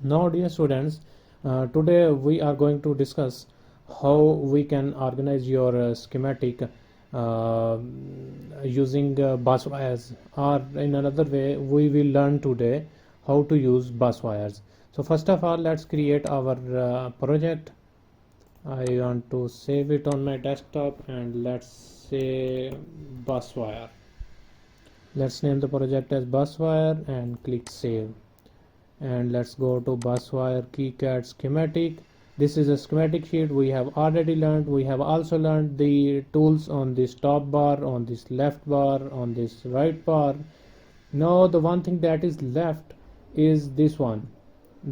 Now, dear students, today we are going to discuss how we can organize your schematic uh, using bus wires, or in another way we will learn today how to use bus wires. So first of all, let's create our project. I want to save it on my desktop, and let's say bus wire. Let's name the project as bus wire and click save. And let's go to buswire KiCad schematic. This is a schematic sheet we have already learned. We have also learned the tools on this top bar, on this left bar, on this right bar. Now the one thing that is left is this one,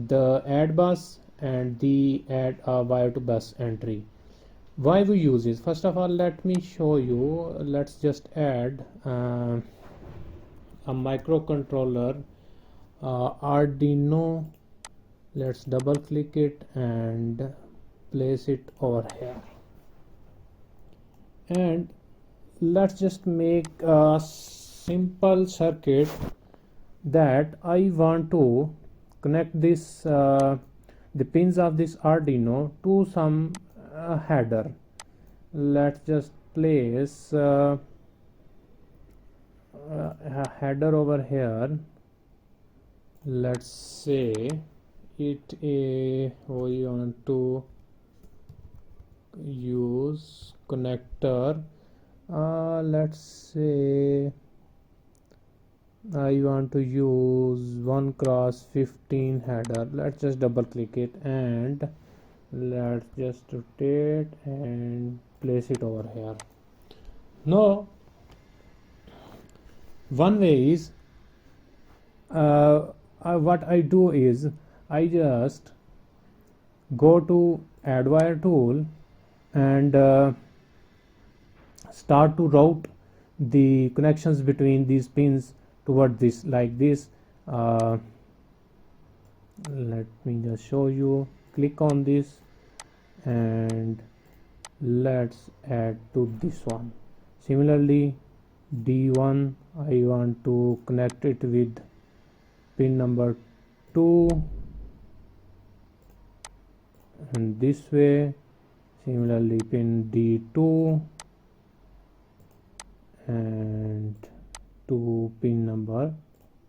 the add bus and the add a wire to bus entry. Why we use this? First of all, let me show you. Let's just add a microcontroller Arduino. Let's double click it and place it over here, and let's just make a simple circuit that I want to connect this the pins of this Arduino to some header. Let's just place a header over here. Let's say it we want to use connector. Let's say I want to use 1x15 header. Let's just double click it and let's just rotate and place it over here. Now one way is what I do is I just go to add wire tool and start to route the connections between these pins toward this, like this. Let me just show you. Click on this and let's add to this one. Similarly, D1 I want to connect it with pin number 2, and this way. Similarly, pin D2 and to pin number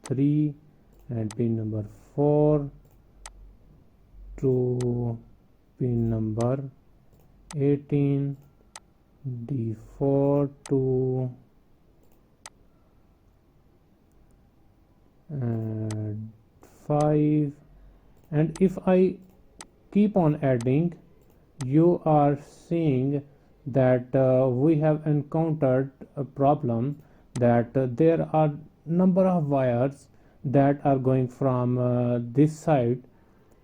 3 and pin number 4 to pin number 18, D4 to and 5. And if I keep on adding, you are seeing that we have encountered a problem that there are number of wires that are going from this side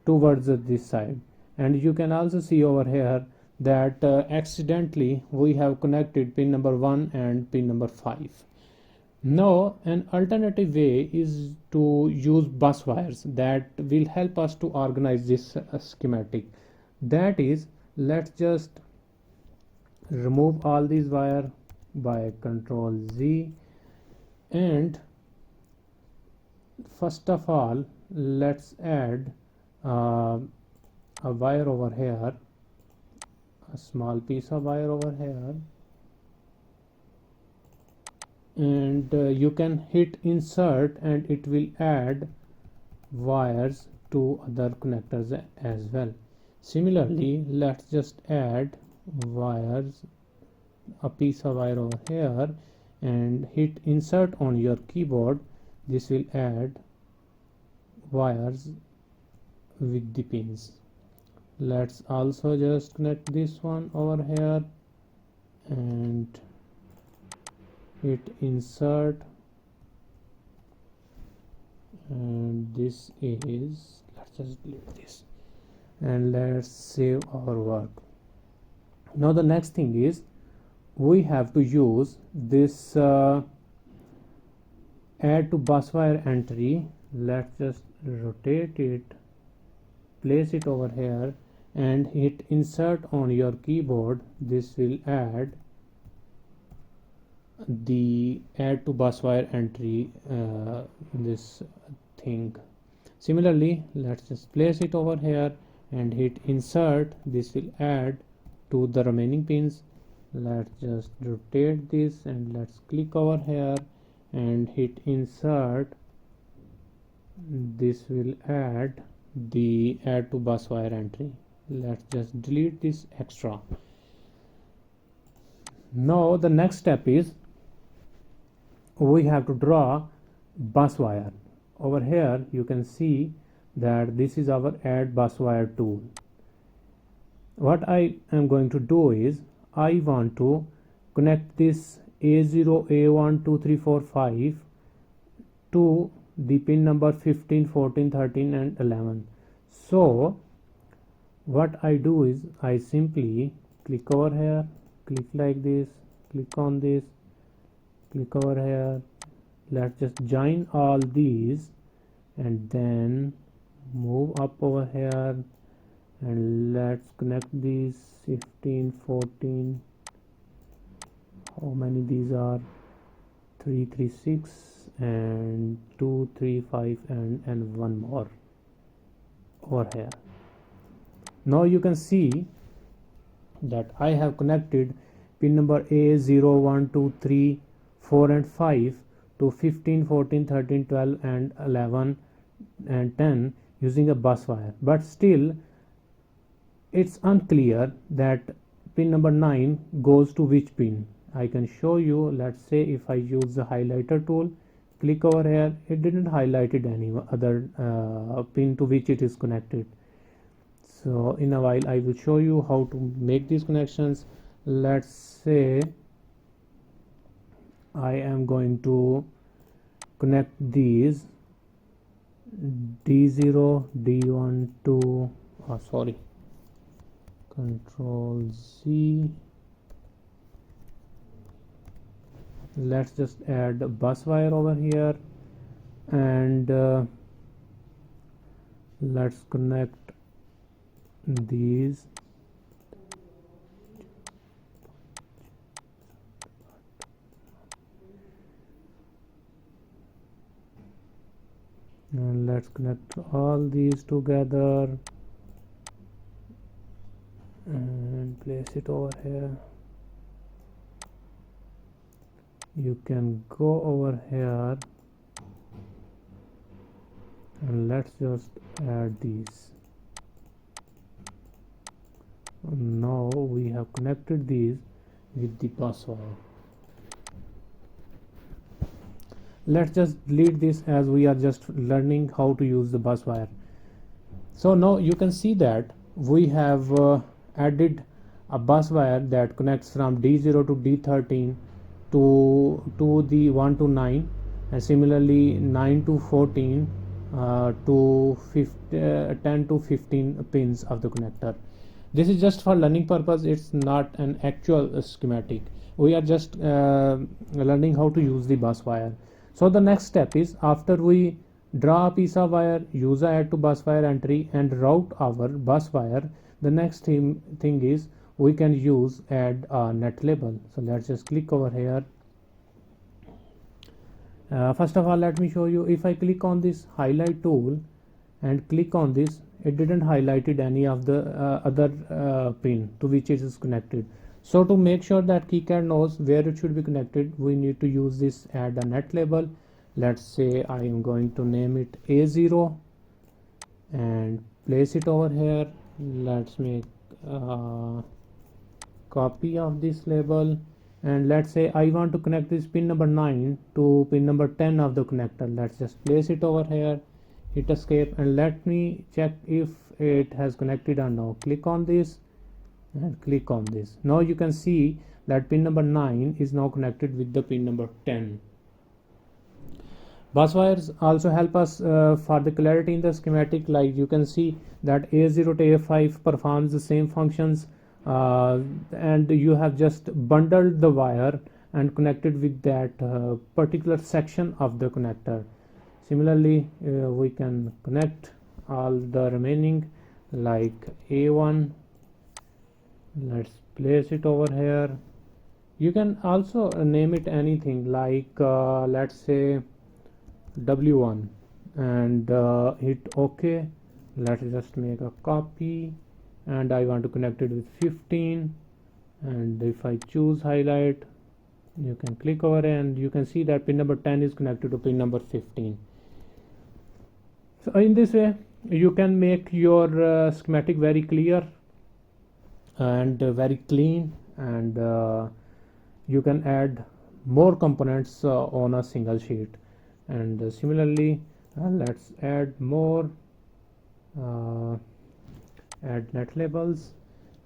towards this side, and you can also see over here that accidentally we have connected pin number 1 and pin number 5. Now an alternative way is to use bus wires that will help us to organize this schematic. That is, let's just remove all these wire by Control Z, and first of all let's add a wire over here, a small piece of wire over here, and you can hit insert and it will add wires to other connectors as well. Similarly, let's just add wires, a piece of wire over here, and hit insert on your keyboard. This will add wires with the pins. Let's also just connect this one over here and hit insert, and this is, let's just delete this and let's save our work. Now the next thing is we have to use this add to bus wire entry. Let's just rotate it, place it over here and hit insert on your keyboard. This will add the add to bus wire entry, this thing. Similarly, let's just place it over here and hit insert. This will add to the remaining pins. Let's just rotate this and let's click over here and hit insert. This will add the add to bus wire entry. Let's just delete this extra. Now the next step is we have to draw bus wire. Over here you can see that this is our add bus wire tool. What I am going to do is I want to connect this A0, A1, 2, 3, 4, 5 to the pin number 15, 14, 13 and 11. So what I do is I simply click over here, click like this, click on this, click over here. Let's just join all these and then move up over here and let's connect these 15, 14, how many these are, 3, 3, 6 and 2, 3, 5 and one more over here. Now you can see that I have connected pin number A0, 1, 2, 3, 4 and 5 to 15, 14, 13, 12 and 11 and 10 using a bus wire, but still it's unclear that pin number 9 goes to which pin. I can show you. Let's say if I use the highlighter tool, click over here, it didn't highlighted any other pin to which it is connected. So in a while I will show you how to make these connections. Let's say I am going to connect these D0, D1 to Control Z. Let's just add a bus wire over here and let's connect these. And let's connect all these together and place it over here. You can go over here and let's just add these. Now we have connected these with the bus wire. Let's just delete this as we are just learning how to use the bus wire. So now you can see that we have added a bus wire that connects from D0 to D13 to the 1 to 9 and similarly 9 to 14 to 10 to 15 pins of the connector. This is just for learning purpose. It's not an actual schematic. We are just learning how to use the bus wire. So the next step is, after we draw a piece of wire, use a add to bus wire entry and route our bus wire, the next thing is we can use add a net label. So let's just click over here. First of all, let me show you. If I click on this highlight tool and click on this, it didn't highlighted any of the other pin to which it is connected. So to make sure that KiCad knows where it should be connected, we need to use this add a net label. Let's say I am going to name it A0 and place it over here. Let's make a copy of this label and let's say I want to connect this pin number 9 to pin number 10 of the connector. Let's just place it over here, hit escape and let me check if it has connected or no. Click on this and click on this. Now you can see that pin number 9 is now connected with the pin number 10. Bus wires also help us for the clarity in the schematic. Like you can see that A0 to A5 performs the same functions and you have just bundled the wire and connected with that particular section of the connector. Similarly, we can connect all the remaining, like A1. Let's place it over here. You can also name it anything, like let's say W1 and hit OK. Let's just make a copy, and I want to connect it with 15, and if I choose highlight, you can click over and you can see that pin number 10 is connected to pin number 15. So in this way you can make your schematic very clear and very clean, and you can add more components on a single sheet. And similarly, let's add more, add net labels.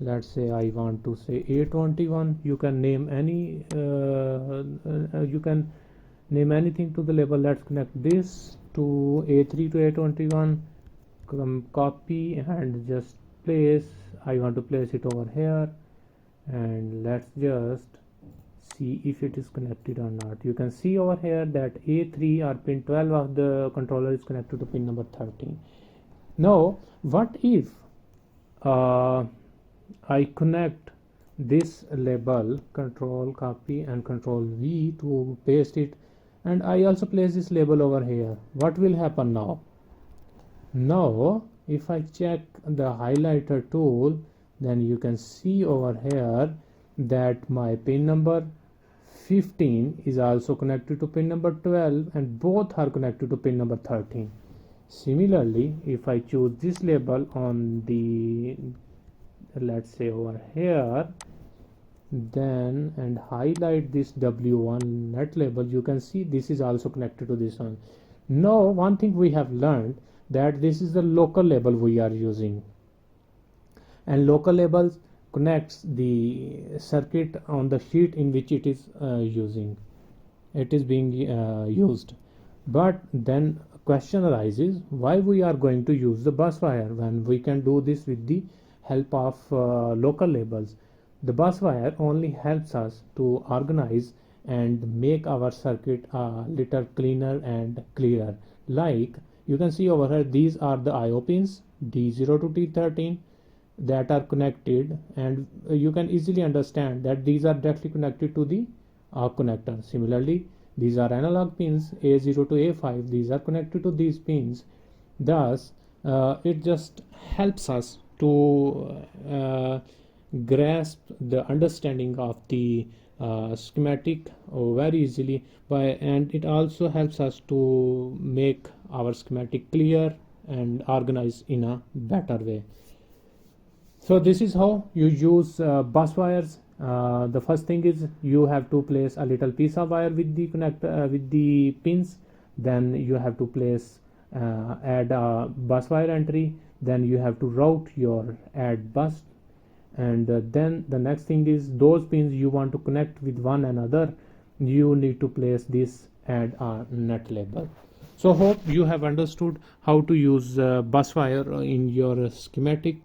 Let's say I want to say A21. You can name any you can name anything to the label. Let's connect this to A3 to A21, copy and just place. I want to place it over here, and let's just see if it is connected or not. You can see over here that A3 or pin 12 of the controller is connected to pin number 13. Now what if I connect this label, control copy and control V to paste it, and I also place this label over here? What will happen now? Now if I check the highlighter tool, then you can see over here that my pin number 15 is also connected to pin number 12, and both are connected to pin number 13. Similarly, if I choose this label on the, let's say over here, then and highlight this W1 net label, you can see this is also connected to this one. Now one thing we have learned, that this is the local label we are using, and local labels connects the circuit on the sheet in which it is being used. But then question arises, why we are going to use the bus wire when we can do this with the help of local labels? The bus wire only helps us to organize and make our circuit a little cleaner and clearer. Like you can see over here, these are the IO pins D0 to D13 that are connected, and you can easily understand that these are directly connected to the connector. Similarly, these are analog pins A0 to A5, these are connected to these pins. Thus it just helps us to grasp the understanding of the schematic very easily, and it also helps us to make our schematic clear and organized in a better way. So this is how you use bus wires. The first thing is you have to place a little piece of wire with the connector with the pins. Then you have to place add a bus wire entry. Then you have to route your add bus, and then the next thing is those pins you want to connect with one another. You need to place this add a net label. So hope you have understood how to use bus wire in your schematic.